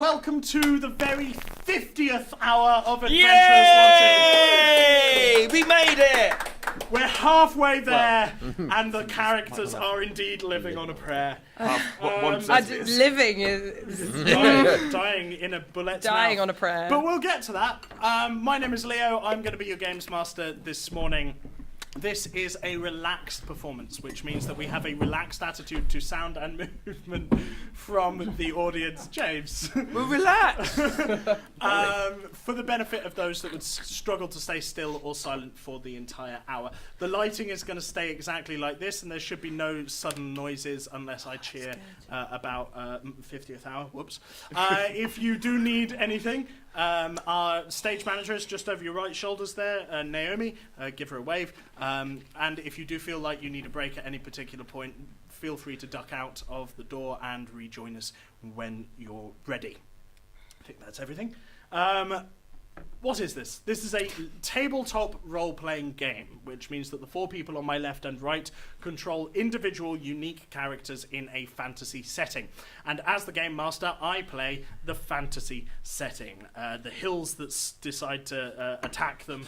Welcome to the very 50th hour of Adventurers Yay! We made it! Wanted. We're halfway there, and the characters are indeed living on a prayer. Living is dying in a bullet's dying mouth. on a prayer. But we'll get to that. My name is Leo. I'm going to be your games master this morning. This is a relaxed performance, which means that we have a relaxed attitude to sound and movement from the audience. James. We're relaxed! For the benefit of those that would struggle to stay still or silent for the entire hour. The lighting is going to stay exactly like this, and there should be no sudden noises unless I cheer about 50th hour. Whoops. If you do need anything, our stage manager is just over your right shoulders there, Naomi. Give her a wave. And if you do feel like you need a break at any particular point, feel free to duck out of the door and rejoin us when you're ready. I think that's everything. What is this? This is a tabletop role-playing game, which means that the four people on my left and right control individual, unique characters in a fantasy setting. And as the game master, I play the fantasy setting. The hills that decide to attack them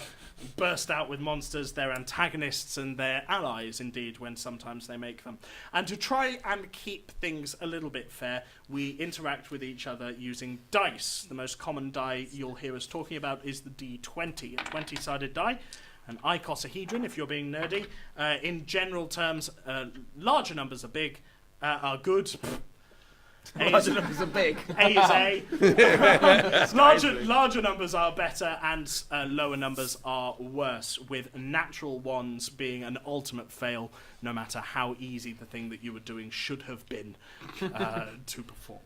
burst out with monsters, their antagonists and their allies, indeed, when sometimes they make them. And to try and keep things a little bit fair, we interact with each other using dice. The most common die you'll hear us talking about is the D20, a 20-sided die, an icosahedron if you're being nerdy. In general terms, larger numbers are good. Larger numbers are big. A is A. larger numbers are better, and lower numbers are worse, with natural ones being an ultimate fail, no matter how easy the thing that you were doing should have been to perform.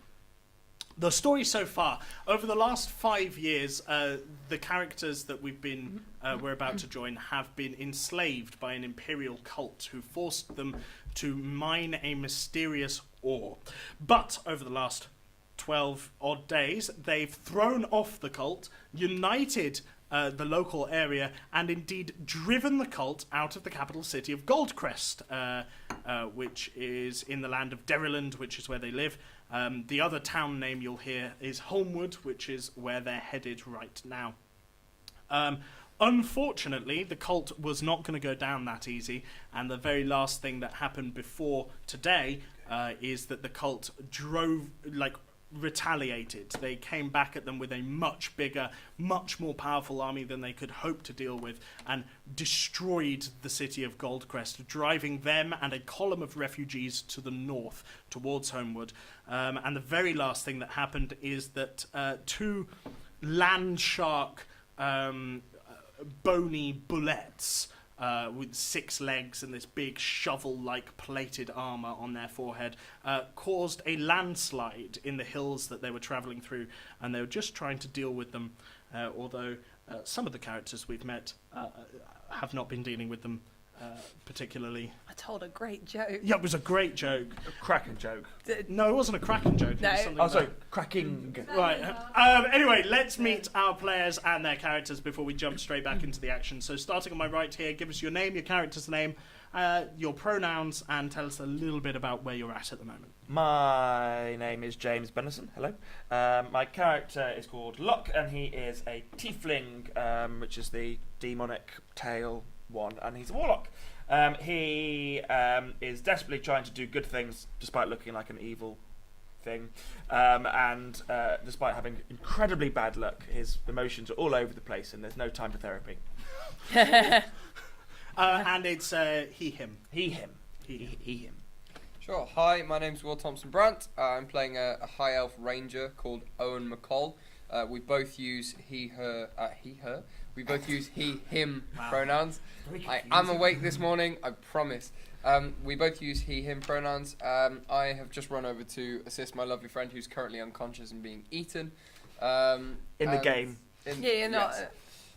The story so far, over the last 5 years, the characters that we're about to join have been enslaved by an imperial cult who forced them to mine a mysterious ore. But over the last 12 odd days, they've thrown off the cult, united the local area, and indeed driven the cult out of the capital city of Goldcrest, which is in the land of Deriland, which is where they live. The other town name you'll hear is Homeland, which is where they're headed right now. Unfortunately, the cult was not going to go down that easy, and the very last thing that happened before today is that the cult retaliated. They came back at them with a much bigger, much more powerful army than they could hope to deal with, and destroyed the city of Goldcrest, driving them and a column of refugees to the north towards Homewood. And the very last thing that happened is that two land shark bony bullets with 6 legs and this big shovel-like plated armour on their forehead, caused a landslide in the hills that they were travelling through, and they were just trying to deal with them, although some of the characters we've met have not been dealing with them particularly. I told a great joke. Yeah, it was a great joke. A cracking joke. No, it wasn't a cracking joke. No. It was something Oh, sorry, cracking. Right. Anyway, let's meet our players and their characters before we jump straight back into the action. So starting on my right here, give us your name, your character's name, your pronouns, and tell us a little bit about where you're at the moment. My name is James Bennison. Hello. My character is called Locke, and he is a tiefling, which is the demonic tail one, and he's a warlock. He is desperately trying to do good things despite looking like an evil thing, and despite having incredibly bad luck, his emotions are all over the place and there's no time for therapy. And it's he, him. He, him. Sure. Hi, my name's Will Thompson Brandt. I'm playing a high elf ranger called Owen McCall. We both use he, her. We both use he, him pronouns. I am awake this morning, I promise. We both use he, him pronouns. I have just run over to assist my lovely friend who's currently unconscious and being eaten. In the game. You're not. Yes.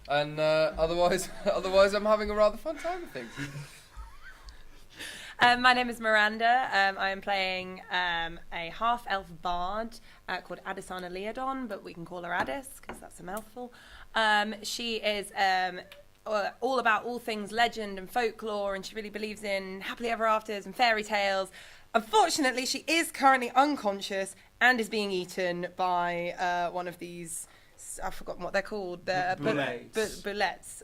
And otherwise, I'm having a rather fun time with things. My name is Miranda. I am playing a half-elf bard called Adesana Leodon, but we can call her Adis because that's a mouthful. She is all about all things legend and folklore, and she really believes in happily ever afters and fairy tales. Unfortunately, she is currently unconscious and is being eaten by one of these. I've forgotten what they're called. The bullets.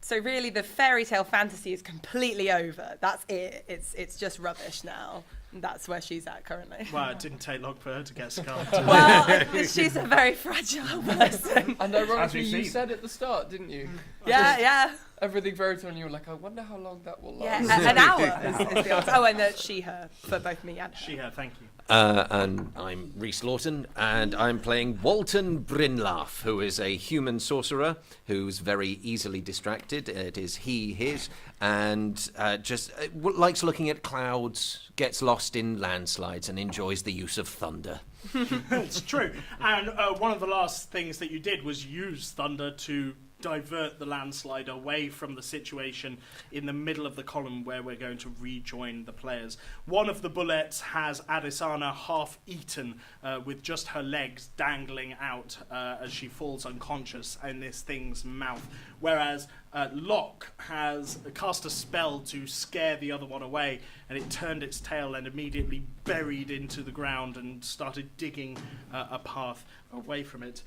So really, the fairy tale fantasy is completely over. That's it. It's just rubbish now. That's where she's at currently. Well, it didn't take long for her to get scarred. Well, she's a very fragile person. And ironically, you said at the start, didn't you? Yeah. Everything fairy tale, and you were like, I wonder how long that will last. Yeah, an hour is the answer. Oh, and she, her, for both me and her. She, her, thank you. And I'm Rhys Lawton, and I'm playing Walton Brynlaugh, who is a human sorcerer who's very easily distracted. It is he, his, and just likes looking at clouds, gets lost in landslides, and enjoys the use of thunder. It's true. And one of the last things that you did was use thunder to divert the landslide away from the situation in the middle of the column where we're going to rejoin the players. One of the bullets has Adesana half eaten with just her legs dangling out as she falls unconscious in this thing's mouth, whereas Locke has cast a spell to scare the other one away, and it turned its tail and immediately buried into the ground and started digging a path away from it.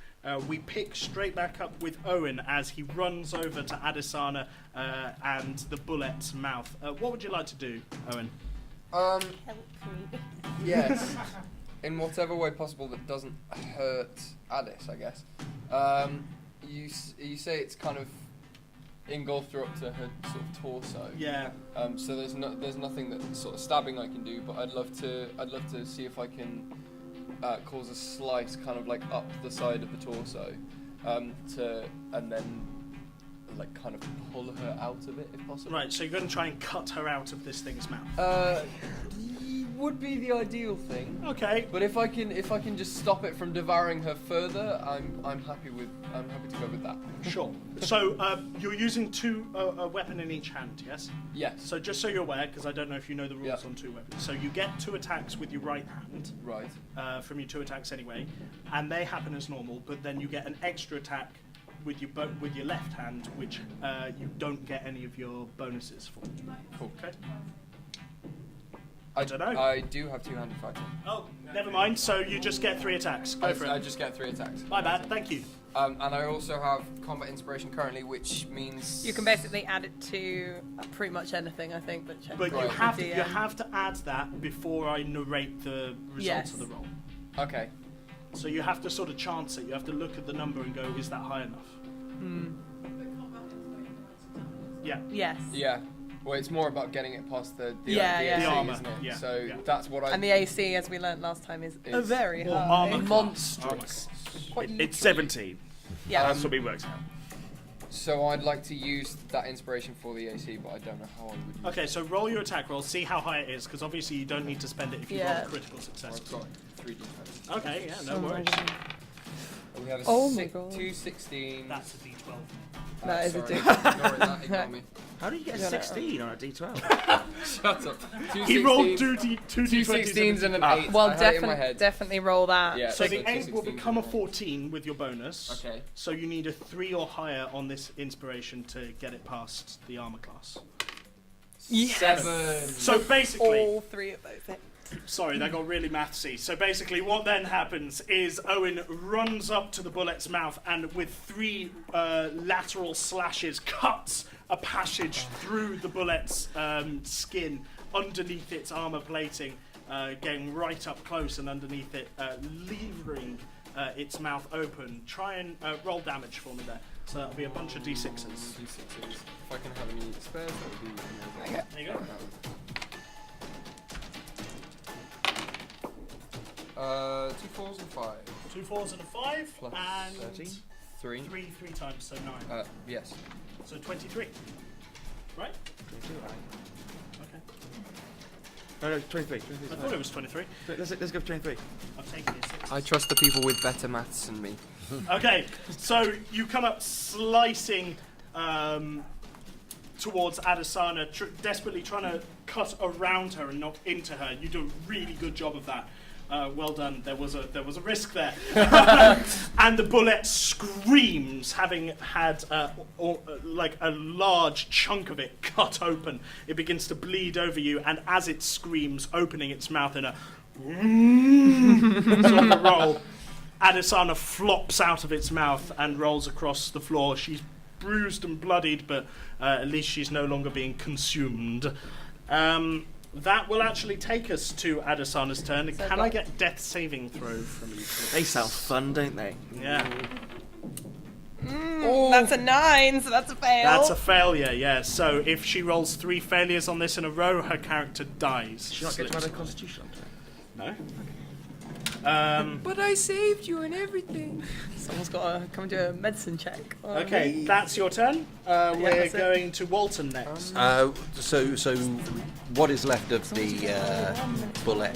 We pick straight back up with Owen as he runs over to Adesana and the bullet's mouth. What would you like to do, Owen? Help me. Yes. In whatever way possible that doesn't hurt Addis, I guess. You say it's kind of engulfed her up to her sort of torso. Yeah. So there's nothing that sort of stabbing I can do, but I'd love to see if I can cause a slice kind of like up the side of the torso, and then like kind of pull her out of it if possible. Right, so you're going to try and cut her out of this thing's mouth. Would be the ideal thing. Okay. But if I can just stop it from devouring her further, I'm happy to go with that. Sure. So you're using a weapon in each hand, yes? Yes. So just so you're aware, because I don't know if you know the rules on two weapons. So you get 2 attacks with your right hand. Right. From your 2 attacks anyway, and they happen as normal. But then you get an extra attack with your left hand, which you don't get any of your bonuses for. Cool. Okay. I don't know. I do have 2-handed fighting. Oh, never mind. So you just get 3 attacks. Go for it. I just get 3 attacks. My bad. Thank you. And I also have combat inspiration currently, which means You can basically add it to pretty much anything, I think. But Right. you have to add that before I narrate the results of the roll. Okay. So you have to sort of chance it. You have to look at the number and go, is that high enough? Yeah. Yes. Yeah. Well, it's more about getting it past the Yeah, the armor, isn't it? yeah, So yeah. that's what I. And the AC, as we learnt last time, is Is very more high. armor monstrous. Quite It's literally. 17. Yeah. That's what we worked out. So I'd like to use that inspiration for the AC, but I don't know how I would use it. Okay, so roll your attack roll, see how high it is, because obviously you don't need to spend it if you Yeah. roll critical success. I've got 3 defense. Okay, yeah, no worries. We have a Oh my God. 2 16. That's a d12. That is a sorry. D12. Ignore that, ignore me. How do you get a Don't know. 16 on a d12? Shut up. 2 He rolled 16s, 2 2 d20s 16s and an 8. Well, I had it in my head. definitely roll that. Yeah. So So the 8 will 2 16s become a and an 14 with your bonus. Okay. So you need a 3 or higher on this inspiration to get it past the armor class. Yes. 7. So basically, All 3 of those hit. sorry, that got really mathsy. So basically, what then happens is Owen runs up to the bullet's mouth and with 3 lateral slashes cuts a passage through the bullet's skin underneath its armor plating, getting right up close and underneath it, levering its mouth open. Try and roll damage for me there. So that'll be a bunch of d6s. D6s. If I can have any spares, that would be amazing. There you go. 2 4s and 5. 2 4s and a 5, Plus and 13. 3. 3 times, so 9. Yes. So 23. Right? 22, right? Okay. No, 23. I thought it was 23. Let's go for 23. I've taken it 6. I trust the people with better maths than me. Okay, so you come up slicing towards Adesana, desperately trying to cut around her and not into her. You do a really good job of that. Well done. There was a risk there, and the bullet screams, having had like a large chunk of it cut open. It begins to bleed over you, and as it screams, opening its mouth in a sort of roll. Adesana flops out of its mouth and rolls across the floor. She's bruised and bloodied, but at least she's no longer being consumed. That will actually take us to Adesana's turn. So Can I get death saving throw from you, please? They sound fun, don't they? Yeah. That's a 9, so that's a fail. That's a failure, yeah. So if she rolls 3 failures on this in a row, her character dies. Should not get to Slips. add a constitution onto it. No? But I saved you and everything. Someone's got to come do a medicine check. Okay, that's your turn. We're that's it. going to Walton next. So what is left of the bullet?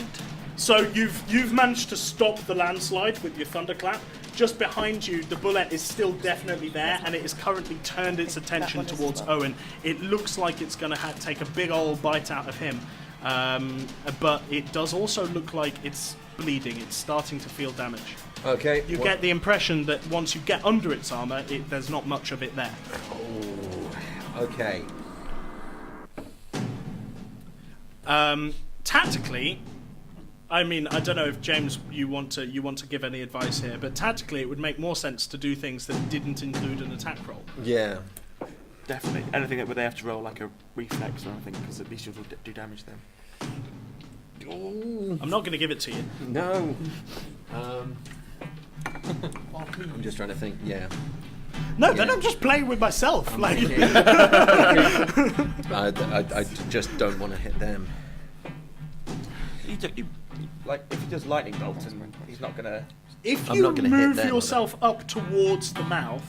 So you've managed to stop the landslide with your thunderclap. Just behind you, the bullet is still definitely there, and it has currently turned its attention one is towards as well. Owen. It looks like it's going to take a big old bite out of him, but it does also look like it's bleeding. It's starting to feel damage. Okay. You get the impression that once you get under its armor, there's not much of it there. Oh, okay. Tactically, I mean, I don't know if James, you want to give any advice here, but tactically, it would make more sense to do things that didn't include an attack roll. Yeah. Definitely. Anything that where they have to roll like a reflex or anything, because at least you'll do damage then. Oh, I'm not going to give it to you. no. I'm just trying to think. Yeah. No, then I'm just playing with myself. Like, I just don't want to hit them. Like if he does lightning bolt, and he's not gonna. if I'm you not gonna hit move them, yourself up towards the mouth,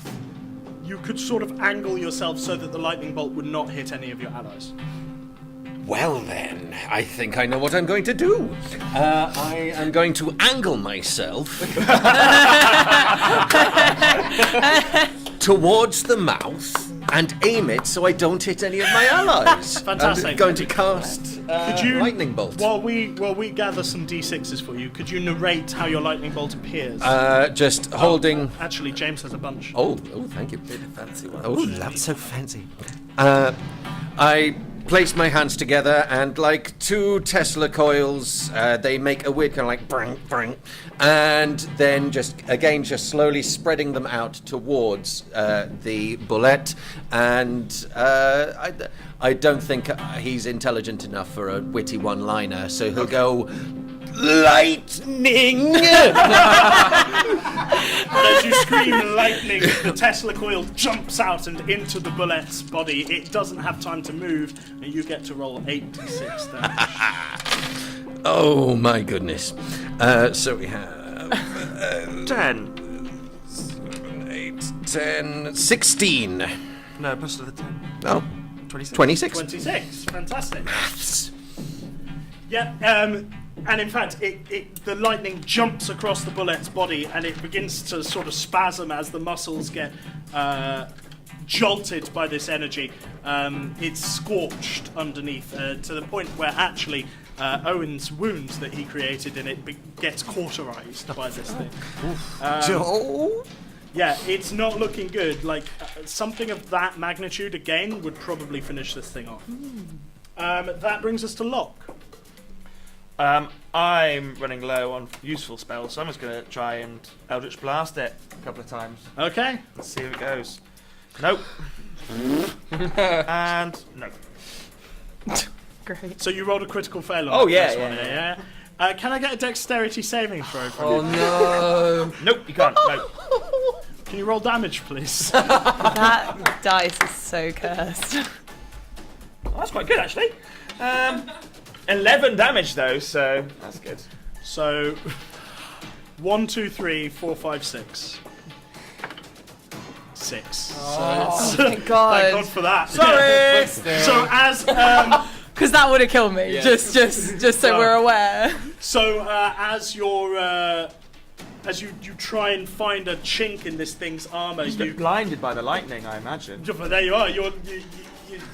you could sort of angle yourself so that the lightning bolt would not hit any of your allies. Well then, I think I know what I'm going to do. I am going to angle myself towards the mouth and aim it so I don't hit any of my allies. Fantastic. I'm going to cast Could you, lightning bolt. While we gather some d6s for you, could you narrate how your lightning bolt appears? Just holding. Actually, James has a bunch. Oh, thank you. Fancy one. Oh, that's so fancy. I place my hands together, and like 2 Tesla coils, they make a weird kind of like brink, brink, and then just slowly spreading them out towards the bullet. And I don't think he's intelligent enough for a witty one-liner, so he'll go, lightning! And as you scream lightning, the Tesla coil jumps out and into the bullet's body. It doesn't have time to move, and you get to roll 8d6 damage. Oh my goodness. So we have 10. 7, 8, 10, 16. No, plus to the 10. Oh, 26. 26. 26, fantastic. Yeah, and in fact, the lightning jumps across the bullet's body, and it begins to sort of spasm as the muscles get jolted by this energy. It's scorched underneath to the point where actually Owen's wound that he created in it gets cauterized by this thing. Yeah, it's not looking good. Like something of that magnitude again would probably finish this thing off. That brings us to Locke. I'm running low on useful spells, so I'm just going to try and Eldritch Blast it a couple of times. Okay. Let's see how it goes. Nope. And no. Great. So you rolled a critical fail on Oh, the yeah, first yeah, one, yeah. Can I get a dexterity saving throw from Oh you? no! Nope, you can't. No. Can you roll damage, please? That dice is so cursed. Oh, that's quite good, actually. 11 damage, though, so that's good. So 1, 2, 3, 4, 5, 6. 6. Oh So my god. thank God for that. Sorry! So as Because that would have killed me. Yeah. Just so we're aware. as your as you try and find a chink in this thing's armor, He's you been blinded by the lightning, I imagine. there you are. You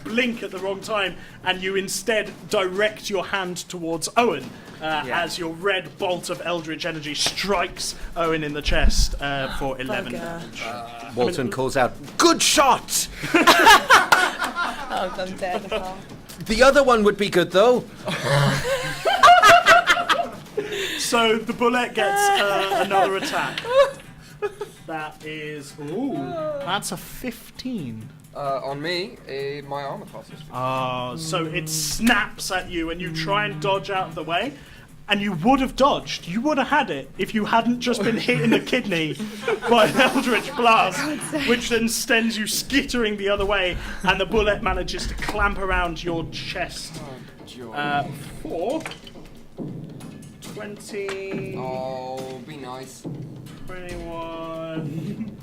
blink at the wrong time, and you instead direct your hand towards Owen as your red bolt of eldritch energy strikes Owen in the chest for 11 Bugger. damage. Walton calls out, "Good shot!" Oh, I'm dead. The other one would be good, though. So the bullet gets another attack. That is... Ooh, that's a 15. On me, my armor class is. So it snaps at you and you try and dodge out of the way. And you would have dodged. You would have had it if you hadn't just been hit in the kidney by an eldritch blast, which then sends you skittering the other way, and the bullet manages to clamp around your chest. For 20. Oh, be nice. 21.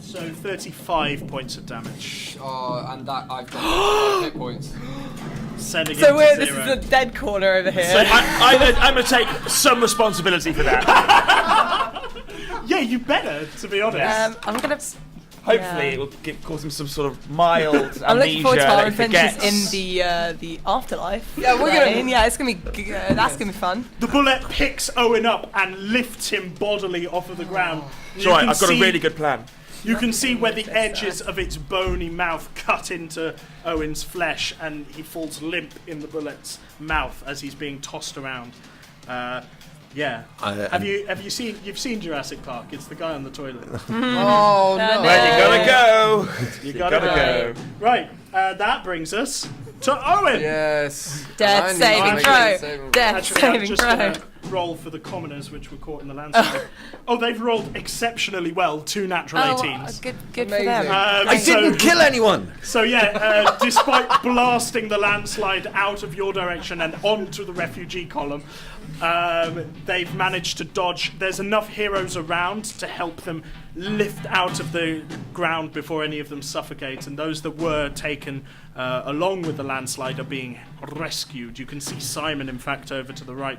So 35 points of damage. And that I've got 5 hit points. Sending So it to this 0. is the dead corner over here. So I'm going to take some responsibility for that. Yeah, you better, to be honest. I'm gonna. Hopefully, it will cause him some sort of mild amnesia. I'm looking forward to our that he adventures forgets. in the afterlife. Yeah, we're gonna. Yeah, it's gonna be. That's gonna be fun. The bullet picks Owen up and lifts him bodily off of the ground. It's alright, I've got a really good plan. You can see where the edges of its bony mouth cut into Owen's flesh, and he falls limp in the bullet's mouth as he's being tossed around. Yeah. Have you seen Jurassic Park? It's the guy on the toilet. Oh no! Well, you gotta go. You gotta go. Right. That brings us to Owen. Yes. Death saving throw. Death Actually, I'm saving just throw. gonna roll for the commoners, which were caught in the landslide. Oh, they've rolled exceptionally well. 2 natural 18s. Good for them. I didn't kill anyone! So yeah, despite blasting the landslide out of your direction and onto the refugee column, they've managed to dodge. There's enough heroes around to help them lift out of the ground before any of them suffocate, and those that were taken along with the landslide are being rescued. You can see Simon, in fact, over to the right,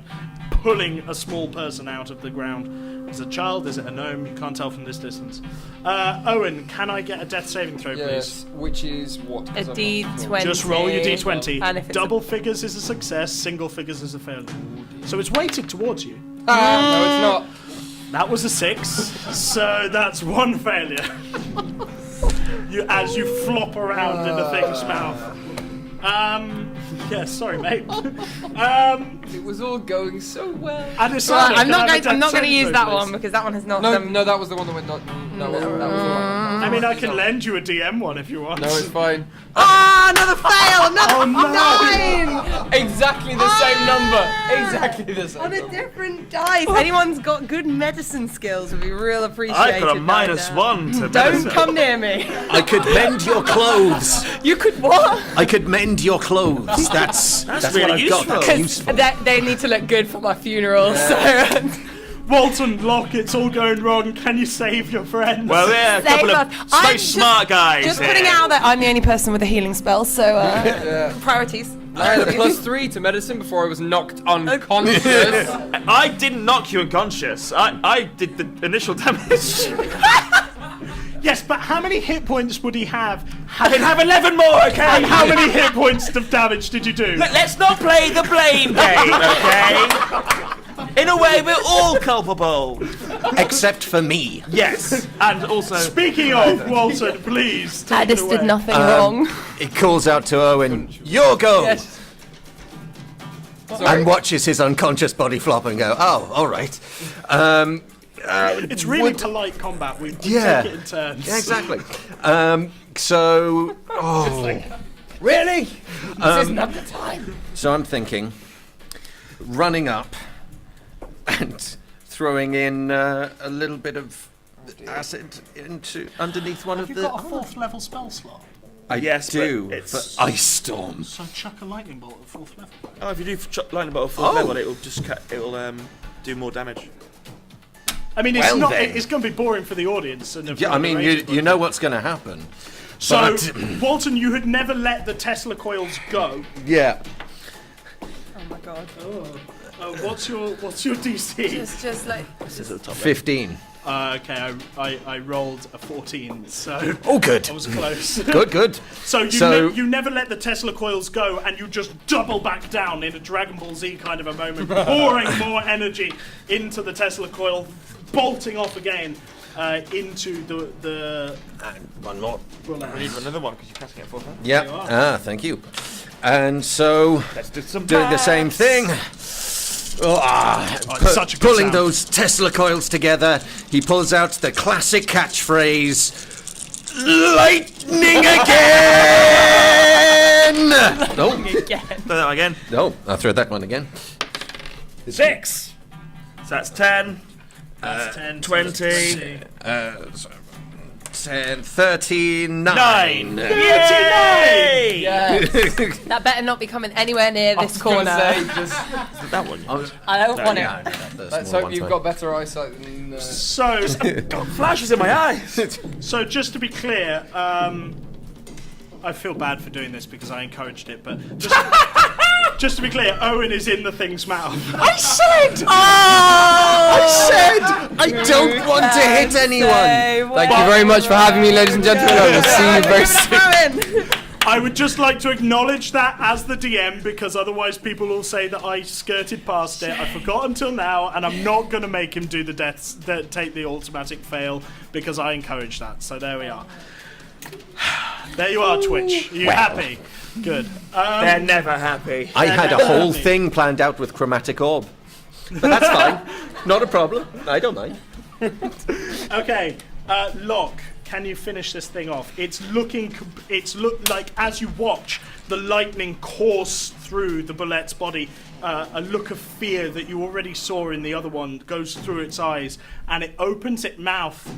pulling a small person out of the ground. Is it a child? Is it a gnome? You can't tell from this distance. Owen, can I get a death saving throw, Yes. please? Which is what? A D20. Just roll your d20. And if it's Double figures is a success, single figures is a failure. So it's weighted towards you. No, it's not. That was a 6, so that's 1 failure. As you flop around in the thing's mouth. Yeah, sorry, mate. It was all going so well. Adesanya, I'm not can I have a going death to saving use throw, that please? one because that one has not. No, that was the one that went not. No, that was the one. I mean, I can lend you a DM one if you want. No, it's fine. Ah, another fail! Another Oh, no. 9! Exactly the same number. Exactly the same. On a number. different dice. Anyone's got good medicine skills would be real appreciated. I've got a right -1 now. to Don't medicine. come near me. I could mend your clothes! You could what? I could mend your clothes. That's really what I've got. useful. That's useful. They need to look good for my funeral. So Walton, Locke, it's all going wrong. Can you save your friends? Well, yeah, a Save couple us. of I'm so just- smart guys. just putting it out that I'm the only person with a healing spell. So priorities. I had a +3 to medicine before I was knocked unconscious. I didn't knock you unconscious. I did the initial damage. Yes, but how many hit points would he have? I can have 11 more, okay? And how many hit points of damage did you do? Let's not play the blame game, okay? In a way, we're all culpable. Except for me. Yes, and also. Speaking of, Walton, please take I it just away. did nothing wrong. It calls out to Owen, your go! Yes. And watches his unconscious body flop and go, oh, alright. It's really polite combat. We Yeah. take it in turns. Yeah, exactly. Really? This is not the time. So I'm thinking, running up and throwing in a little bit of acid into underneath one Have of you the. got a 4th level spell slot? I Yes, do. but it's- For Ice Storm. So chuck a lightning bolt at 4th level. Oh, if you do lightning bolt 4th Oh. level, it'll just do more damage. I mean, it's Well not. then. It's going to be boring for the audience. And Yeah, I mean, you know what's going to happen. So, but- Walton, you had never let the Tesla coils go. Yeah. Oh my god. What's your DC? Just like. This is at the top. 15. Okay, I rolled a 14, so Oh, good. I was close. Good, good. So So- you never let the Tesla coils go, and you just double back down in a Dragon Ball Z kind of a moment, pouring more energy into the Tesla coil, bolting off again into the And one more. We need another one because you're casting it 4th level. Yeah. you are. Ah, thank you. And so, Let's do some doing the same maths. thing. it's such a good Pulling sound. those Tesla coils together, he pulls out the classic catchphrase, lightning again! No, Throw that again. no, I'll throw that one again. 6. So that's 10. That's 10, 20. 10, 39. 9. Yay! Yes. That better not be coming anywhere near I this was gonna corner. say, just, That one. I don't want it. Yeah, let's hope you've got better eyesight than. So, Got flashes in my eyes. so just to be clear, I feel bad for doing this because I encouraged it, but just to be clear, Owen is in the thing's mouth. I said! Oh! I don't want to hit anyone! Thank you very much for having me, ladies and gentlemen. I will see you very soon. I would just like to acknowledge that as the DM, because otherwise people will say that I skirted past it. I forgot until now, and I'm not going to make him do take the automatic fail because I encouraged that. So there we are. There you are, Twitch. Are you happy? Good. They're never happy. I had a whole thing planned out with chromatic orb. But that's fine. Not a problem. I don't mind. Okay, Locke, can you finish this thing off? It's look like as you watch the lightning course through the bullet's body, a look of fear that you already saw in the other one goes through its eyes, and it opens its mouth,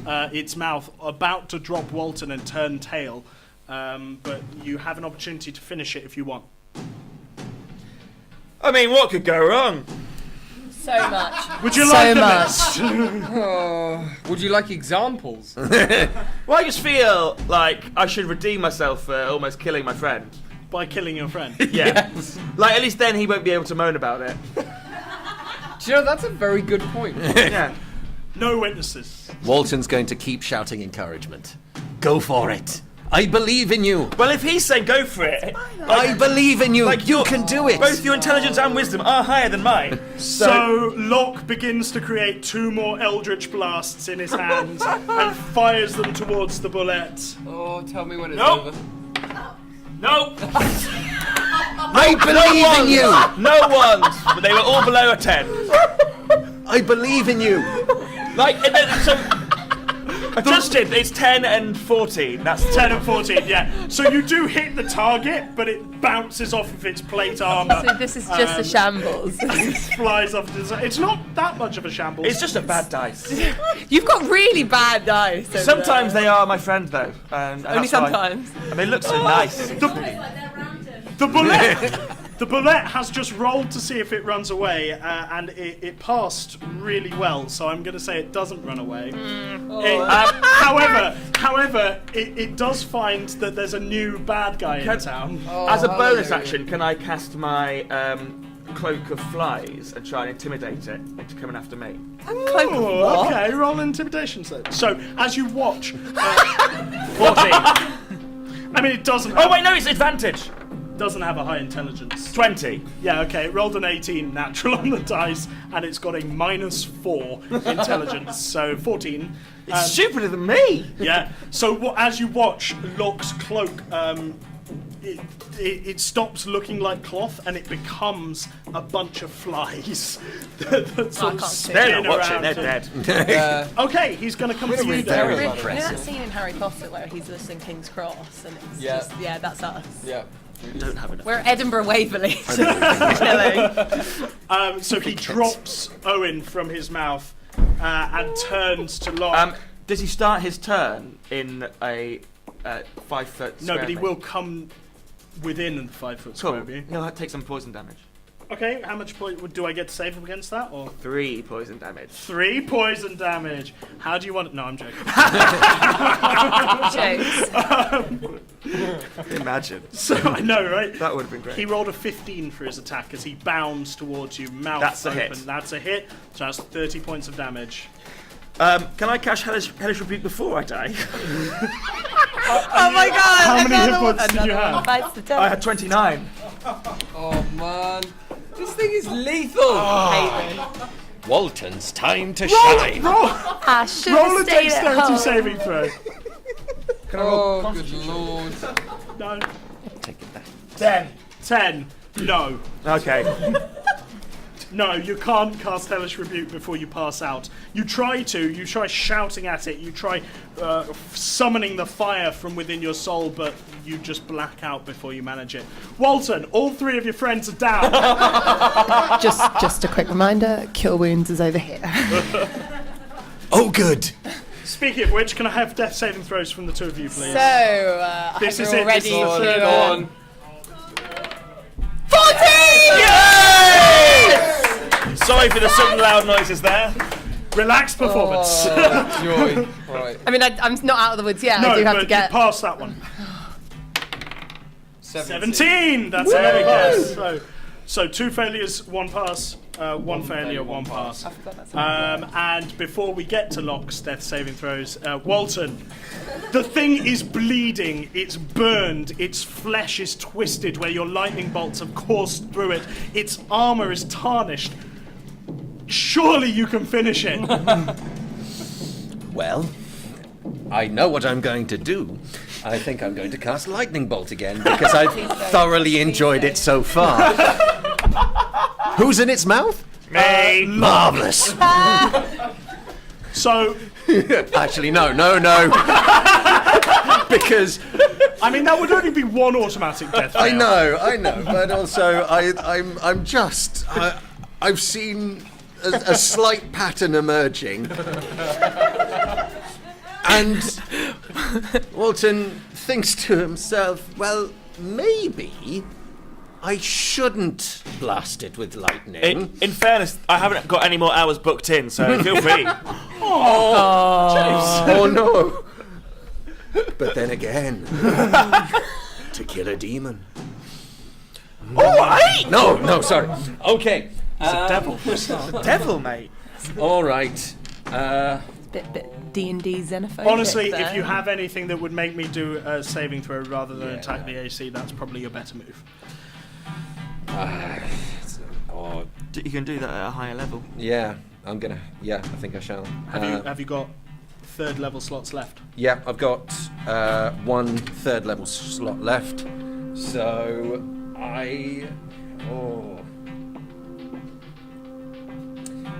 about to drop Walton and turn tail. But you have an opportunity to finish it if you want. I mean, what could go wrong? So much. Would you So like the much. list? Would you like examples? Well, I just feel like I should redeem myself for almost killing my friend. By killing your friend. Yeah. Like, at least then he won't be able to moan about it. Do you know, that's a very good point. Yeah. No witnesses. Walton's going to keep shouting encouragement. Go for it. I believe in you. Well, if he's saying go for it, I believe in you. like You can do it. both your intelligence and wisdom are higher than mine. So Locke begins to create 2 more eldritch blasts in his hands and fires them towards the bullet. Oh, tell me when it's Nope. over. No. I believe in you. No ones. But they were all below a 10. I believe in you. Like, and then, so adjusted, it's 10 and 14. That's 10 and 14, yeah. So you do hit the target, but it bounces off of its plate armor. So this is just a shambles. It flies off. It's not that much of a shambles. It's just a bad dice. You've got really bad dice. over Sometimes there. they are my friend, though. And Only that's why- sometimes. And they look so nice. The bullet has just rolled to see if it runs away, and it passed really well. So I'm going to say it doesn't run away. However, it does find that there's a new bad guy in town. As a bonus action, can I cast my cloak of flies and try and intimidate it into coming after me? Cloak of Oh, what? okay, roll intimidation. So as you watch, 14. I mean, it doesn't. Oh wait, no, it's advantage. Doesn't have a high intelligence. 20. Yeah, okay. It rolled an 18 natural on the dice, and it's got a -4 intelligence, so 14. It's stupider than me. Yeah. So as you watch Locke's cloak, it stops looking like cloth, and it becomes a bunch of flies that sort of can't see. They're spin not watching. around They're him. dead. Okay, he's going to come to you, very Derek. You know that impressive. scene in Harry Potter where he's listening King's Cross and it's Yeah. just, that's us. Yeah. Don't have enough. We're Edinburgh Waverley. Chilling. So he drops Owen from his mouth and turns to Locke. Does he start his turn in a 5 foot No, square but he thing? will come within a 5 foot Cool. square of you. He'll take some poison damage. Okay, how much do I get to save against that? Or 3 poison damage. 3 poison damage. How do you want it? No, I'm joking. Jokes. Imagine. So I know, right? That would have been great. He rolled a 15 for his attack as he bounds towards you, mouth That's a open. hit. That's a hit. So that's 30 points of damage. Can I cash Hellish Rebuke before I die? Oh my god! How many hit another one- points did you another have? one bites the dust. I had 29. Oh man, this thing is lethal. Hate this. Walton's time to shine. I should Roll a have stayed at dexterity home. saving throw. Oh good lord. No. Take it back. 10. 10. No. Okay. No, you can't cast Hellish Rebuke before you pass out. You try shouting at it, you try summoning the fire from within your soul, but you just black out before you manage it. Walton, all 3 of your friends are down. Just a quick reminder, Cure Wounds is over here. Oh, good. Speaking of which, can I have death saving throws from the 2 of you, please? So, This is we're it, ready this is the third to... one. 14! Sorry for the sudden loud noises there. Relaxed performance. Joy. Right. I mean, I'm not out of the woods yet. No, I do have but to get... you passed that one. 17! That's another guess. So 2 failures, 1 pass. 1 failure, 1 pass. And before we get to Locke's death saving throws, Walton, the thing is bleeding, it's burned, its flesh is twisted where your lightning bolts have coursed through it, its armour is tarnished. Surely you can finish it. Well, I know what I'm going to do. I think I'm going to cast Lightning Bolt again because I've thoroughly enjoyed it so far. Who's in its mouth? Me. Marvellous. So, Actually, no. Because I mean, that would only be 1 automatic death fail. I know, but also I've seen a slight pattern emerging, and Walton thinks to himself, well, maybe I shouldn't blast it with lightning. In fairness, I haven't got any more hours booked in, so feel free. Oh no! But then again, to kill a demon. No, sorry. Okay. It's a devil. It's a devil, mate. All right. Bit D&D xenophobic. Honestly, there. if you have anything that would make me do a saving throw rather than attack the AC, that's probably your better move. You can do that at a higher level. Yeah, I think I shall. Have you got 3rd level slots left? Yeah, I've got 1 3rd level slot left. So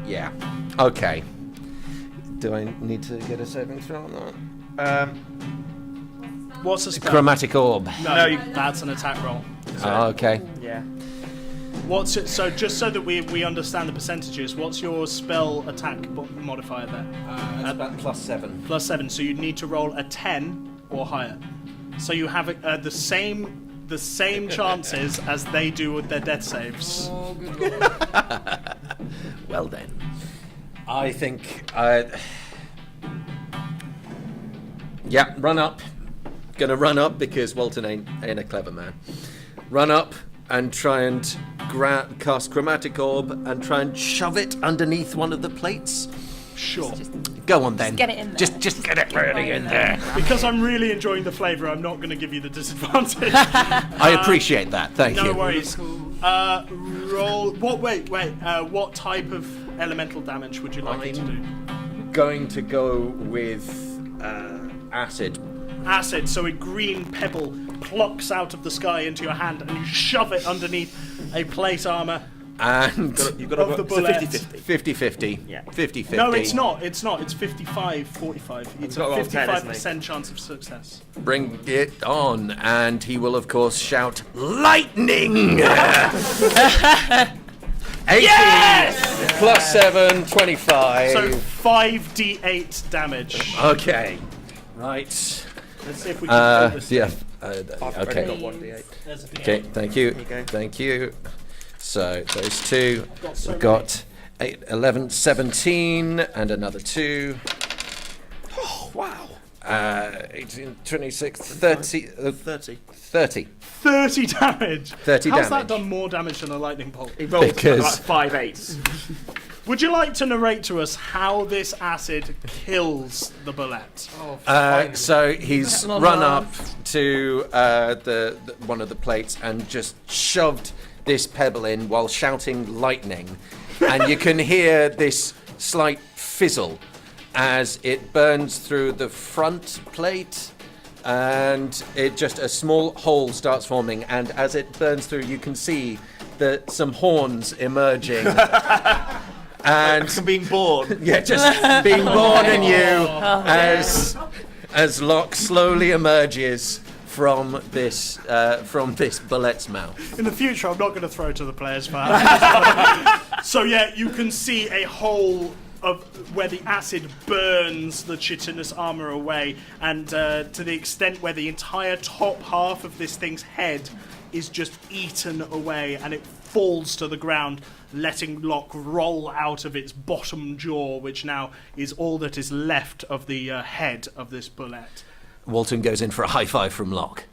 yeah. Okay. Do I need to get a saving throw on that? What's a spell? Chromatic orb. No, that's an attack roll. Okay. Yeah. So just so that we understand the percentages, what's your spell attack modifier there? It's about +7. +7. So you need to roll a 10 or higher. So you have the same chances as they do with their death saves. Oh, good lord. Well then, I think run up. Gonna run up because Walton ain't a clever man. Run up and try and cast Chromatic Orb and try and shove it underneath one of the plates. Sure. Go on then. Get it in there. Just get it really in there. Because I'm really enjoying the flavour, I'm not going to give you the disadvantage. I appreciate that. Thank you. No worries. Roll. What type of elemental damage would you like it to do? Going to go with acid. Acid. So a green pebble plucks out of the sky into your hand, and you shove it underneath a plate armour. And You've got Of to the it's a bullet. 50-50. 50-50. Yeah. 50-50. No, it's not. It's 55-45. It's a got to roll 10, isn't 55% chance of success. Bring it on, and he will of course shout, "Lightning!" 18 plus 7, 25. So 5d8 damage. Okay. Right. Let's see if we can do this. Yeah. I've Okay. already got 1d8. There's a D8. Okay. Thank you. There you go. Thank you. So those 2. so We've got 8, 11, 17, and another 2. Oh, wow. 18, 26, 30. 30. 30. 30 damage. 30 How's damage. that done more damage than a lightning bolt? He rolled Because- like 5 8s. Would you like to narrate to us how this acid kills the bullet? Oh, finally. So he's run up to the one of the plates and just shoved this pebble in while shouting lightning, and you can hear this slight fizzle as it burns through the front plate, and it just a small hole starts forming, and as it burns through you can see some horns emerging. And being born. yeah, just being born anew as Locke slowly emerges from this bullet's mouth. In the future, I'm not going to throw to the players for So yeah, you can see a hole of where the acid burns the chitinous armor away, and to the extent where the entire top half of this thing's head is just eaten away, and it falls to the ground, letting Locke roll out of its bottom jaw, which now is all that is left of the head of this bullet. Walton goes in for a high five from Locke.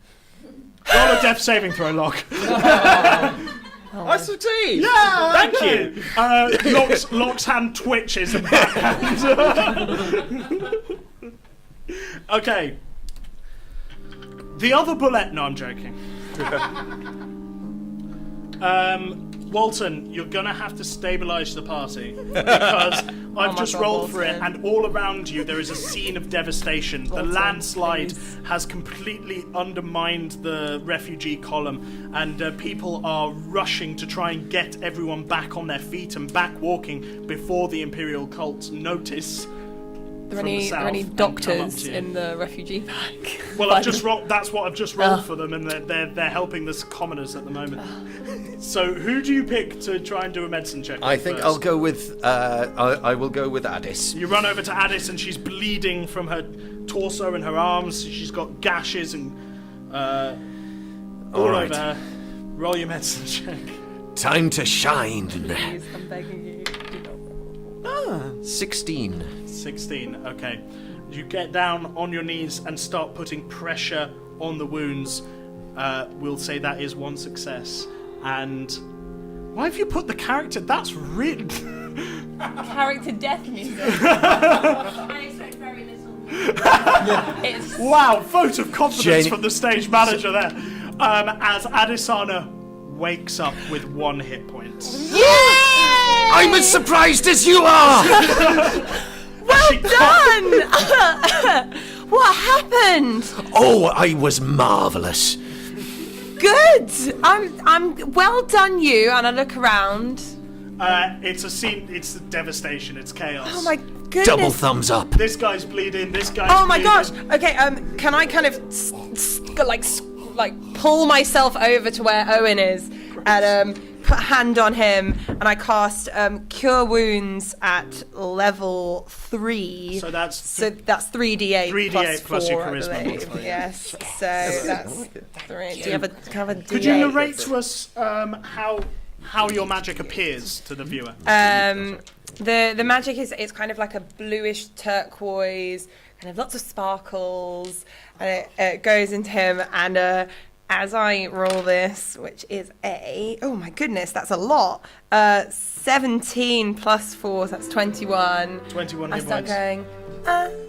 Roll a death saving throw, Locke. I succeed! Yeah! Thank you! Locke's hand twitches and backhand. Okay. The other bullet... No, I'm joking. Walton, you're going to have to stabilise the party, because I've just rolled for it, and all around you there is a scene of devastation. The landslide has completely undermined the refugee column, and people are rushing to try and get everyone back on their feet and back walking before the Imperial cults notice. Are there any doctors in the refugee pack? Well, I've just that's what I've just rolled for them, and they're helping the commoners at the moment. So, who do you pick to try and do a medicine check? I think first? I'll go with. I will go with Addis. You run over to Addis, and she's bleeding from her torso and her arms. She's got gashes and all over her. Roll your medicine check. Time to shine. Please, I'm begging you. Do not roll. 16. 16, okay. You get down on your knees and start putting pressure on the wounds. We'll say that is one success. And why have you put the character? That's really... Character death music. I expect very little. Wow, vote of confidence Jane- from the stage manager there. As Adesana wakes up with 1 hit point. I'm as surprised as you are. Well done! What happened? Oh, I was marvelous. Good. I'm well done, you. And I look around. It's a scene. It's devastation. It's chaos. Oh my goodness. Double thumbs up. This guy's bleeding. This guy's Oh my bleeding. gosh. Okay. Can I kind of like pull myself over to where Owen is and put a hand on him, and I cast Cure Wounds at level 3. So that's 3d8 3d8 plus your I charisma believe. modifier. Yes. So that's 3. Do you have a d8? Could you narrate to us how your magic appears to the viewer? The magic is it's kind of like a bluish turquoise, kind of lots of sparkles, and it goes into him. And as I roll this, which is oh my goodness, that's a lot. 17 plus 4, so that's 21. 21 I hit start points. going.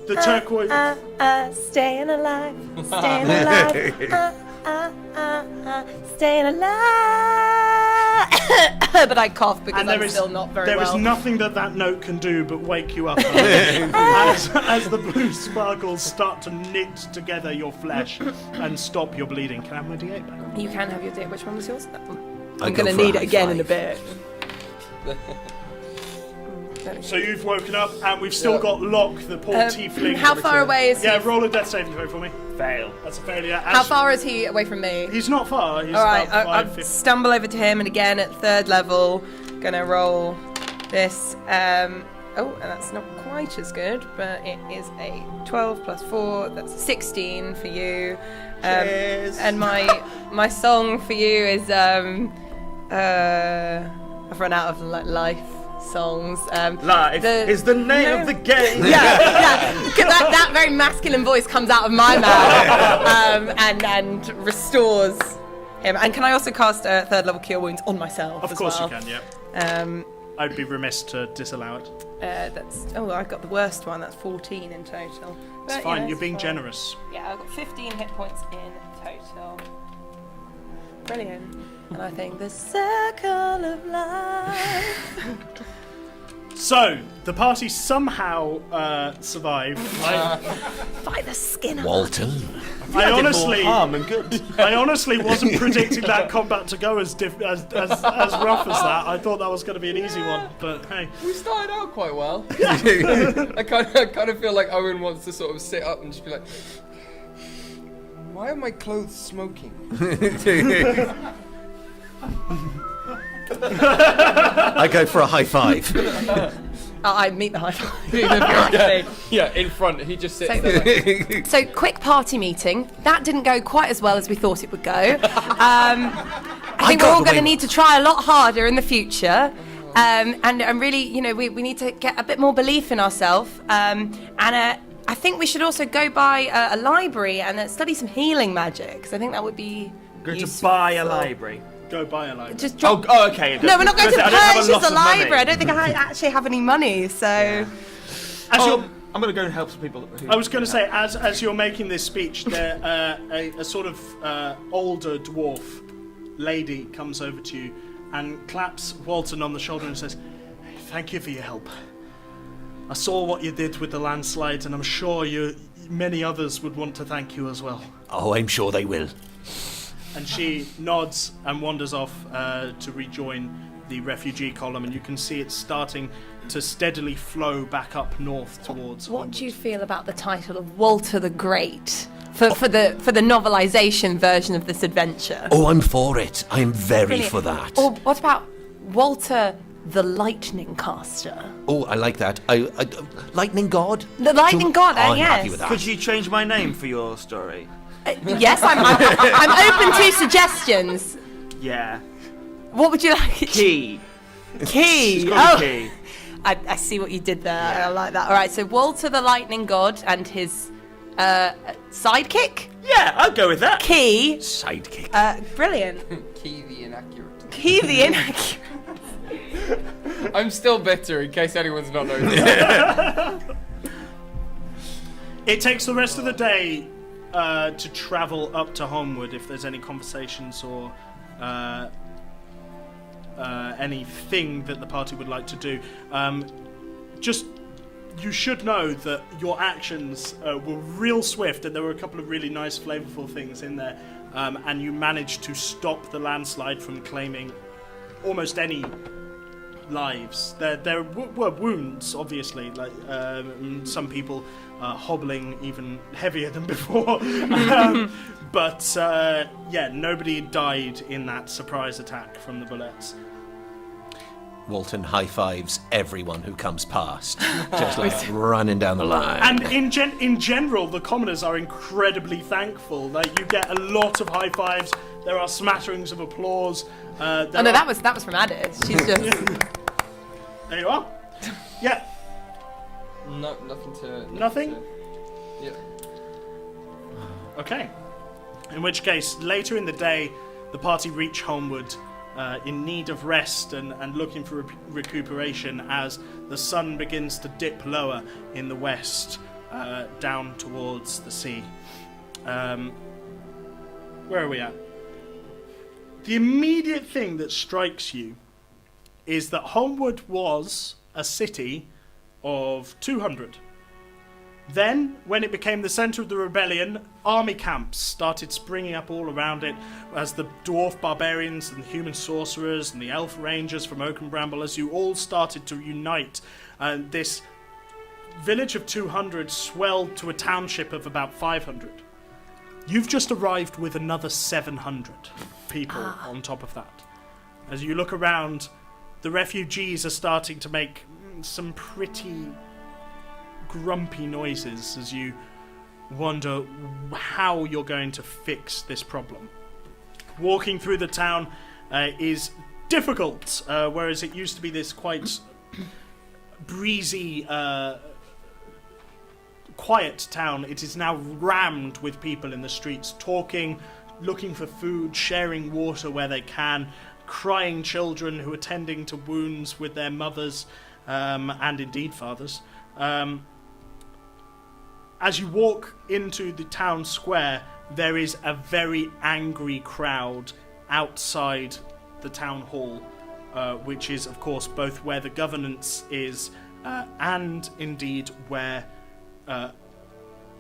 The turquoise. Staying alive, staying alive, staying alive. But I cough because And I'm still not very there well. is nothing that note can do but wake you up as the blue sparkles start to knit together your flesh and stop your bleeding. Can I have my D8 back? You can have your D8. Which one was yours? I I'm go going to for a need it high again in a five. bit. So you've woken up and we've still got Locke, the poor tiefling. How far away is he? Yeah, roll a death saving throw for me. Fail. That's a failure. How far is he away from me? He's not far. He's All right, about I 5, 50. stumble over to him, and again at 3rd level, gonna roll this. And that's not quite as good, but it is a 12 plus 4. That's 16 for you. Cheers. And my song for you is I've run out of life songs. Life is the name of the game. Yeah. That very masculine voice comes out of my mouth and restores him. And can I also cast 3rd level Cure Wounds on myself? Of as course well? you can, yeah. I'd be remiss to disallow it. I've got the worst one. That's 14 in total. It's But, fine. yeah, You're it's being fine. generous. Yeah, I've got 15 hit points in total. Brilliant. And I think the circle of life. So, the party somehow survived. By the skin of Walton. I honestly, harm and good. I honestly wasn't predicting that combat to go as rough as that. I thought that was going to be an easy one, but hey. We started out quite well. I kind of feel like Owen wants to sort of sit up and just be like, why are my clothes smoking? I go for a high five. I meet the high five. Yeah, in front. He just sits there like, So, quick party meeting. That didn't go quite as well as we thought it would go. I think we're all going to need to try a lot harder in the future. And really, you know, we need to get a bit more belief in ourselves. I think we should also go by a library and study some healing magic, because I think that would be Going to useful. buy a library. Go buy a library. Just drop. Oh, okay. No, we're not going to I don't have a purchase lot the of money. library. I don't think I actually have any money, so... I'm going to go and help some people. I was going to say, as you're making this speech, there a sort of older dwarf lady comes over to you and claps Walton on the shoulder and says, "Thank you for your help. I saw what you did with the landslide, and I'm sure many others would want to thank you as well." Oh, I'm sure they will. And she nods and wanders off to rejoin the refugee column, and you can see it starting to steadily flow back up north towards. What do you feel about the title of Walter the Great for the novelisation version of this adventure? Oh, I'm for it. I'm very Brilliant. for that. Or what about Walter the Lightning Caster? Oh, I like that. Lightning God? The Lightning God, I'm yes. happy with that. Could you change my name for your story? Yes, I'm open to suggestions. Yeah. What would you like? Key. Key. It's got a key. I see what you did there. I like that. All right, so Walter the Lightning God and his sidekick, Yeah, I'll go with that. Key. Sidekick. Brilliant. Key the inaccurate. Key the inaccurate. I'm still bitter in case anyone's not noticed. It takes the rest of the day to travel up to Homewood if there's any conversations or anything that the party would like to do. You should know that your actions were real swift, and there were a couple of really nice, flavourful things in there, and you managed to stop the landslide from claiming almost any lives. There were wounds, obviously, like some people hobbling even heavier than before. But nobody died in that surprise attack from the bullets. Walton high fives everyone who comes past, just like running down the line. And in general, the commoners are incredibly thankful. Like, you get a lot of high fives. There are smatterings of applause. That was from Addis. She's just. There you are. Yeah. No, nothing to. Nothing? Yeah. Okay. In which case, later in the day, the party reach Homewood in need of rest and looking for recuperation as the sun begins to dip lower in the west, down towards the sea. Where are we at? The immediate thing that strikes you is that Homewood was a city of 200. Then, when it became the centre of the rebellion, army camps started springing up all around it as the dwarf barbarians and the human sorcerers and the elf rangers from Oak and Bramble, as you all started to unite, this village of 200 swelled to a township of about 500. You've just arrived with another 700 people on top of that. As you look around, the refugees are starting to make some pretty grumpy noises as you wonder how you're going to fix this problem. Walking through the town is difficult, whereas it used to be this quite breezy, quiet town. It is now rammed with people in the streets, talking, looking for food, sharing water where they can, crying children who are tending to wounds with their mothers and indeed fathers. As you walk into the town square, there is a very angry crowd outside the town hall, which is, of course, both where the governance is and indeed where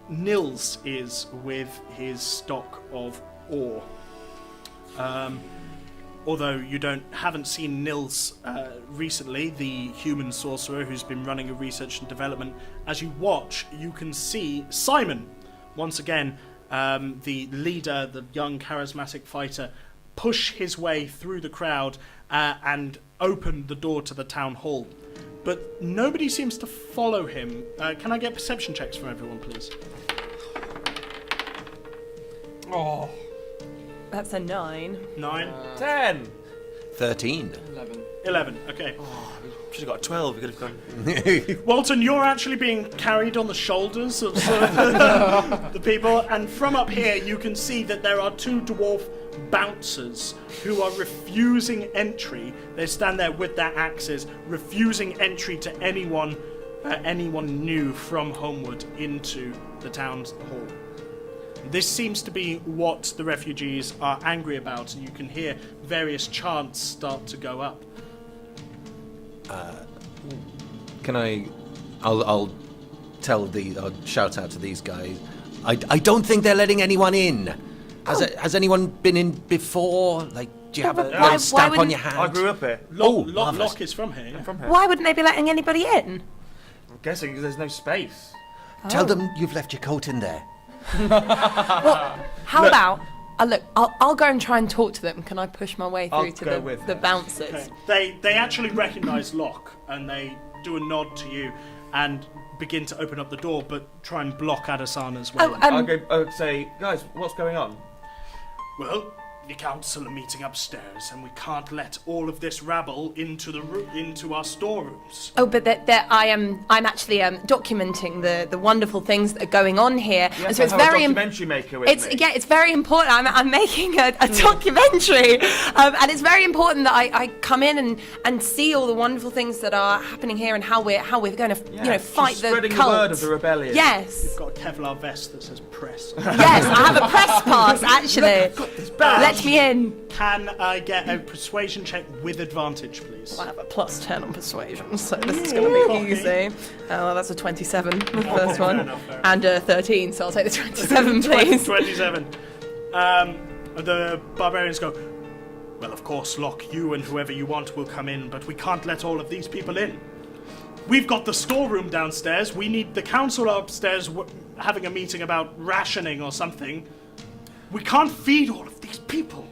Nils is with his stock of ore. Although you haven't seen Nils recently, the human sorcerer who's been running a research and development, as you watch, you can see Simon, once again, the leader, the young charismatic fighter, push his way through the crowd and open the door to the town hall. But nobody seems to follow him. Can I get perception checks from everyone, please? Oh. That's a 9. 9. 10. 13. 11. Okay. Should have got a 12. We could have gone. Walton, you're actually being carried on the shoulders of sort of the people, and from up here you can see that there are 2 dwarf bouncers who are refusing entry. They stand there with their axes, refusing entry to anyone new from Homewood into the town's hall. This seems to be what the refugees are angry about, and you can hear various chants start to go up. I'll shout out to these guys. I don't think they're letting anyone in. Has anyone been in before? Like, do you have a little stamp on your hand? I grew up here. Locke is from here. I'm from here. Why wouldn't they be letting anybody in? I'm guessing because there's no space. Tell them you've left your coat in there. Well, how about... look, I'll go and try and talk to them. Can I push my way through to the bouncers? Okay. They actually recognise Locke, and they do a nod to you and begin to open up the door, but try and block Adesana's way. I'll go say, guys, what's going on? Well, the council are meeting upstairs, and we can't let all of this rabble into our storerooms. Oh, but I'm actually documenting the wonderful things that are going on here. Yes, and so it's I have very a documentary maker with me. Yeah, it's very important. I'm making a documentary, and it's very important that I come in and see all the wonderful things that are happening here and how we're going to fight the spreading cult. the word of the rebellion. Yes. You've got a Kevlar vest that says press. Yes, I have a press pass actually. I've got this badge. Let me in. Can I get a persuasion check with advantage, please? Well, I have a +10 on persuasion, so this is going to be easy. Oh, that's a 27, the first one, fair enough. and a 13. So I'll take the 27, please. 27. The barbarians go, well, of course, Locke, you and whoever you want will come in, but we can't let all of these people in. We've got the storeroom downstairs. We need the council upstairs having a meeting about rationing or something. We can't feed all of these people.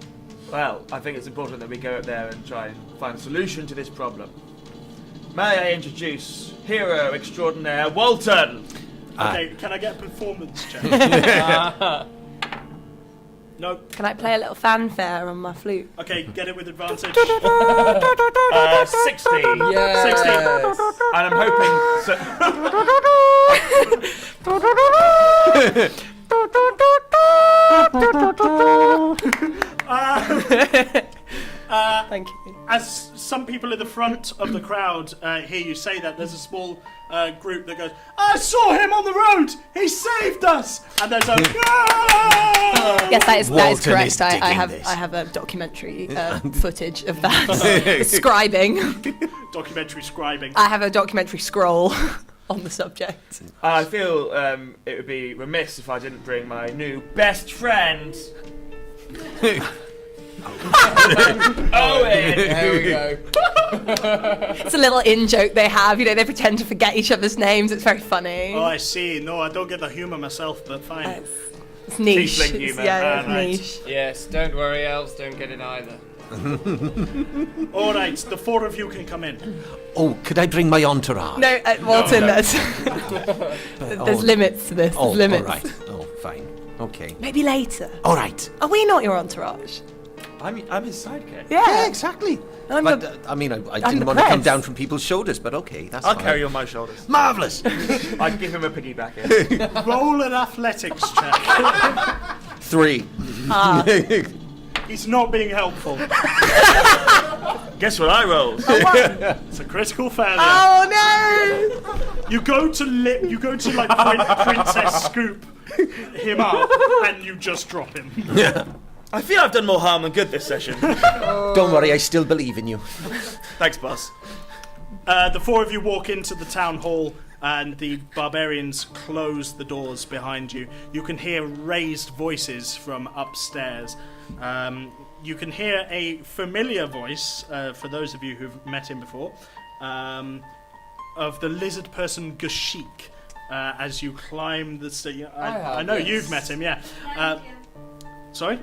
Well, I think it's important that we go up there and try and find a solution to this problem. May I introduce hero extraordinaire Walton? Okay, can I get a performance check? No. Can I play a little fanfare on my flute? Okay, get it with advantage. 60. Yeah. 60. And I'm hoping... Thank you. As some people in the front of the crowd hear you say that, there's a small group that goes, I saw him on the road! He saved us! And there's a... Yes, that is Walton correct. is I digging have this. I have a documentary footage of that. Scribing. Documentary scribing. I have a documentary scroll on the subject. I feel it would be remiss if I didn't bring my new best friend... Owen! There we go. It's a little in-joke they have. You know, they pretend to forget each other's names. It's very funny. Oh, I see. No, I don't get the humour myself, but fine. It's niche. Tiefling humour. It's Right. niche. Yes, don't worry, elves don't get it either. All right, the 4 of you can come in. Oh, could I bring my entourage? No, Walton, No. there's limits to this. Oh, There's limits. all right. Oh, fine. Okay. Maybe later. All right. Are we not your entourage? I'm his sidekick. Yeah. Exactly. I'm But, the- I mean, I I'm didn't the want to come press. down from people's shoulders, but okay, that's I'll fine. carry you on my shoulders. Marvellous. I'd give him a piggyback in. Roll an athletics check. 3. He's not being helpful. Guess what I rolled? It's a critical failure. Oh no! You go to like Princess Scoop him up, and you just drop him. I feel I've done more harm than good this session. Don't worry, I still believe in you. Thanks, boss. The four of you walk into the town hall, and the barbarians close the doors behind you. You can hear raised voices from upstairs. You can hear a familiar voice, for those of you who've met him before, of the lizard person Gashik. As you climb the stairs, I know you've met him, yeah. Sorry?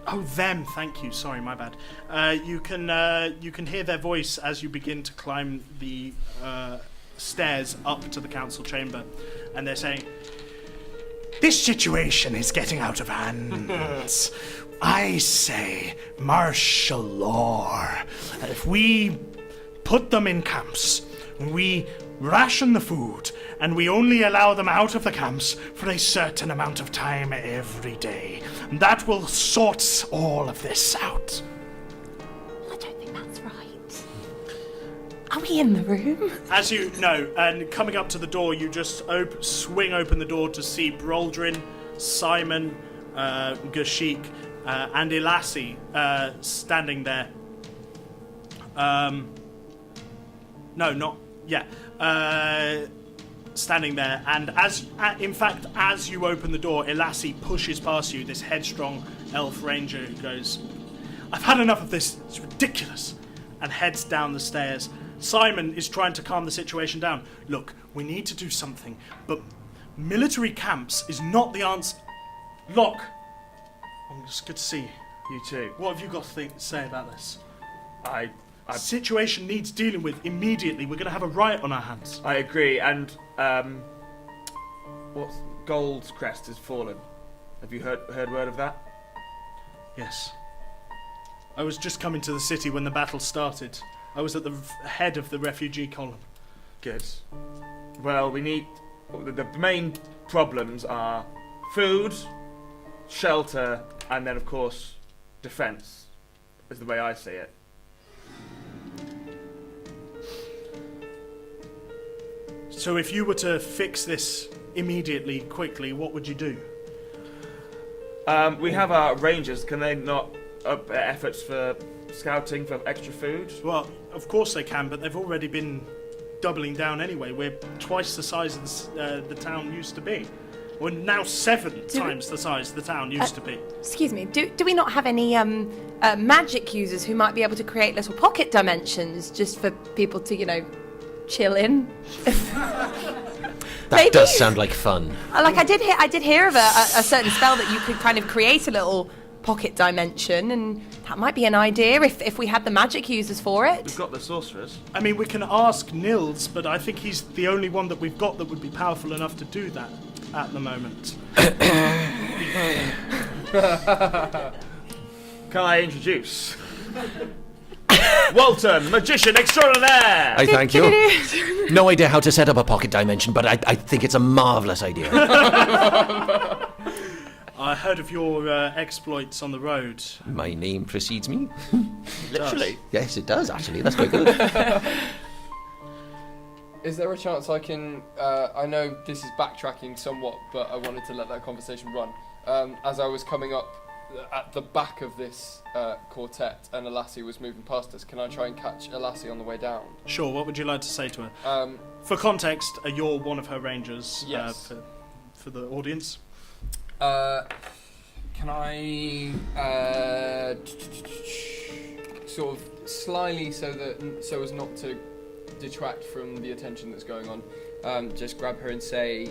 Oh, them. Thank you. Sorry, my bad. You can hear their voice as you begin to climb the stairs up to the council chamber, and they're saying, "This situation is getting out of hand. I say martial law. If we put them in camps, we ration the food, and we only allow them out of the camps for a certain amount of time every day. That will sort all of this out." I don't think that's right. Are we in the room? As you know, and coming up to the door, you just swing open the door to see Broldrin, Simon, Gashik, and Elassie standing there. Standing there, and as you open the door, Elassie pushes past you, this headstrong elf ranger who goes, "I've had enough of this, it's ridiculous," and heads down the stairs. Simon is trying to calm the situation down. "Look, we need to do something, but military camps is not the answer." Locke, it's good to see you. You too. What have you got to say about this? I Situation needs dealing with immediately. We're going to have a riot on our hands. I agree, and what's Gold's crest has fallen. Have you heard word of that? Yes. I was just coming to the city when the battle started. I was at the head of the refugee column. Good. Well, we need... The main problems are food, shelter, and then, of course, defence, is the way I see it. So if you were to fix this immediately, quickly, what would you do? We have our rangers. Can they not up efforts for scouting for extra food? Well, of course they can, but they've already been doubling down anyway. We're twice the size of the town used to be. We're now 7 times the size the town used to be. Excuse me, do we not have any magic users who might be able to create little pocket dimensions just for people to, chill in? That does sound like fun. I did hear of a certain spell that you could kind of create a little pocket dimension, and that might be an idea if we had the magic users for it. We've got the sorcerers. I mean, we can ask Nils, but I think he's the only one that we've got that would be powerful enough to do that at the moment. Can I introduce? Walton, magician extraordinaire! I thank you. No idea how to set up a pocket dimension, but I think it's a marvellous idea. I heard of your exploits on the road. My name precedes me. Literally. Yes, it does, actually. That's quite good. Is there a chance I can... I know this is backtracking somewhat, but I wanted to let that conversation run. As I was coming up at the back of this quartet and Elassie was moving past us, can I try and catch Elassie on the way down? Sure, what would you like to say to her? For context, you're one of her rangers. Yes. For the audience. Can I sort of slyly, so as not to detract from the attention that's going on, just grab her and say,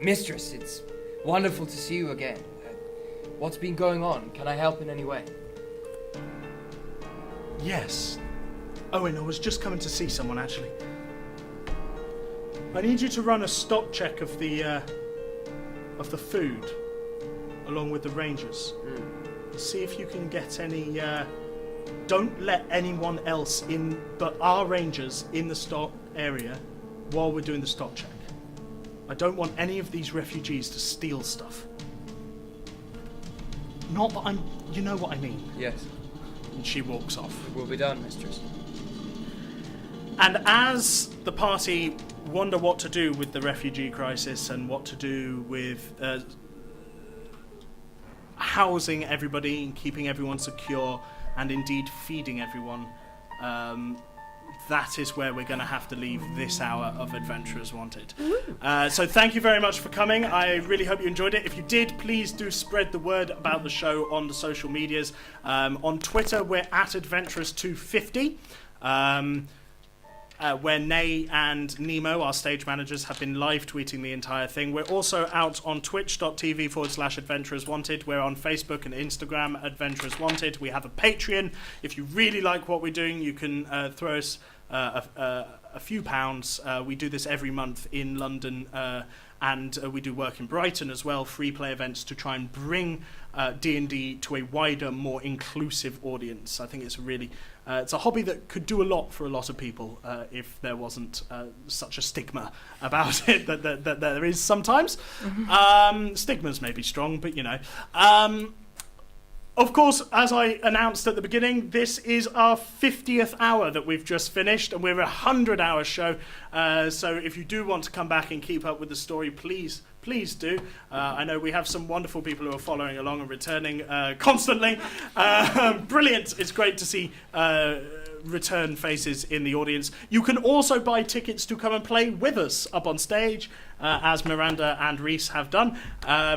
Mistress, it's wonderful to see you again. What's been going on? Can I help in any way? Yes. Owen, I was just coming to see someone, actually. I need you to run a stock check of the food, along with the rangers. See if you can get any... don't let anyone else in but our rangers in the stock area while we're doing the stock check. I don't want any of these refugees to steal stuff. Not that I'm... You know what I mean. Yes. And she walks off. It will be done, mistress. And as the party wonder what to do with the refugee crisis and what to do with housing everybody and keeping everyone secure and indeed feeding everyone, that is where we're going to have to leave this hour of Adventurers Wanted. So thank you very much for coming. I really hope you enjoyed it. If you did, please do spread the word about the show on the social medias. On Twitter, we're at Adventurers250. Where Nay and Nemo, our stage managers, have been live tweeting the entire thing. We're also out on twitch.tv/Adventurers Wanted. We're on Facebook and Instagram, Adventurers Wanted. We have a Patreon. If you really like what we're doing, you can throw us a few pounds. We do this every month in London, and we do work in Brighton as well, free play events to try and bring D&D to a wider, more inclusive audience. I think it's really... it's a hobby that could do a lot for a lot of people if there wasn't such a stigma about it that there is sometimes. Stigmas may be strong, but you know. Of course, as I announced at the beginning, this is our 50th hour that we've just finished, and we're a 100-hour show. So if you do want to come back and keep up with the story, please do. I know we have some wonderful people who are following along and returning constantly. Brilliant. It's great to see return faces in the audience. You can also buy tickets to come and play with us up on stage, as Miranda and Reese have done.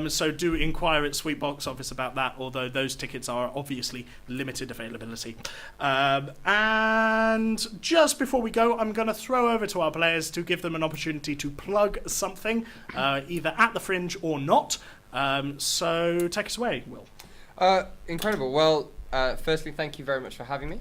So do inquire at Sweet Box Office about that, although those tickets are obviously limited availability. And just before we go, I'm going to throw over to our players to give them an opportunity to plug something, either at the Fringe or not. So take us away, Will. Incredible. Well, firstly, thank you very much for having me.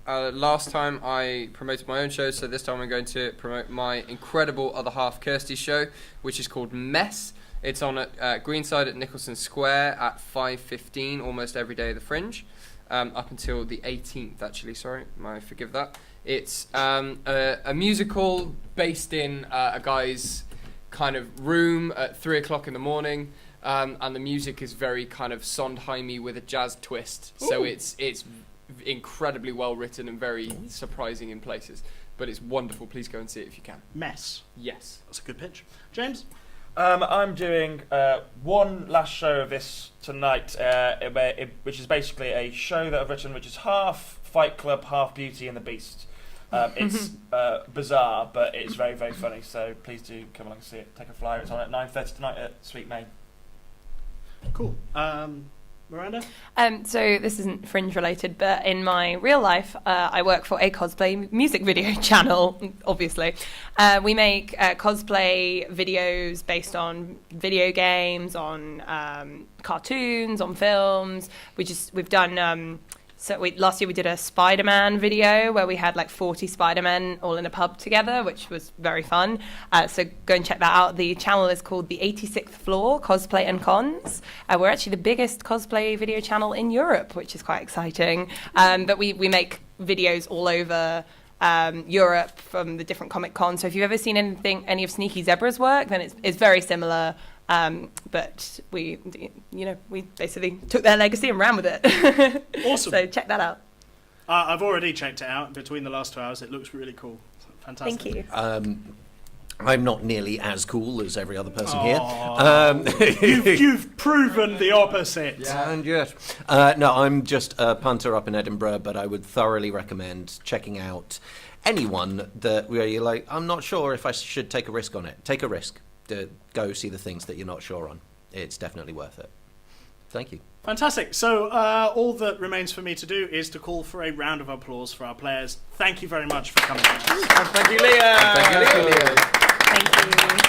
Last time I promoted my own show, so this time I'm going to promote my incredible other half, Kirsty's show, which is called Mess. It's on at Greenside at Nicholson Square at 5:15 almost every day of the Fringe, up until the 18th, actually, sorry, I forgive that. It's a musical based in a guy's kind of room at 3 o'clock in the morning, and the music is very kind of Sondheimy with a jazz twist. Ooh. So it's incredibly well written and very surprising in places, but it's wonderful. Please go and see it if you can. Mess. Yes, that's a good pitch. James? I'm doing one last show of this tonight, which is basically a show that I've written, which is half Fight Club, half Beauty and the Beast. It's bizarre, but it's very, very funny, so please do come along and see it. Take a flyer. It's on at 9:30 tonight at Sweet May. Cool. Miranda? So this isn't Fringe related, but in my real life, I work for a cosplay music video channel, obviously. We make cosplay videos based on video games, on cartoons, on films. We've done... last year we did a Spider-Man video where we had like 40 Spider-Men all in a pub together, which was very fun. So go and check that out. The channel is called the 86th Floor, Cosplay and Cons. We're actually the biggest cosplay video channel in Europe, which is quite exciting. But we make videos all over Europe from the different Comic Cons. So if you've ever seen any of Sneaky Zebra's work, then it's very similar. But we basically took their legacy and ran with it. Awesome. So check that out. I've already checked it out between the last 2 hours. It looks really cool. Fantastic. Thank you. I'm not nearly as cool as every other person here. You've proven the opposite. Yeah. And yet. No, I'm just a punter up in Edinburgh, but I would thoroughly recommend checking out anyone where you're like, I'm not sure if I should take a risk on it. Take a risk. Go see the things that you're not sure on. It's definitely worth it. Thank you. Fantastic. So all that remains for me to do is to call for a round of applause for our players. Thank you very much for coming. Thank you, Leah. Thank you, Leah. Thank you.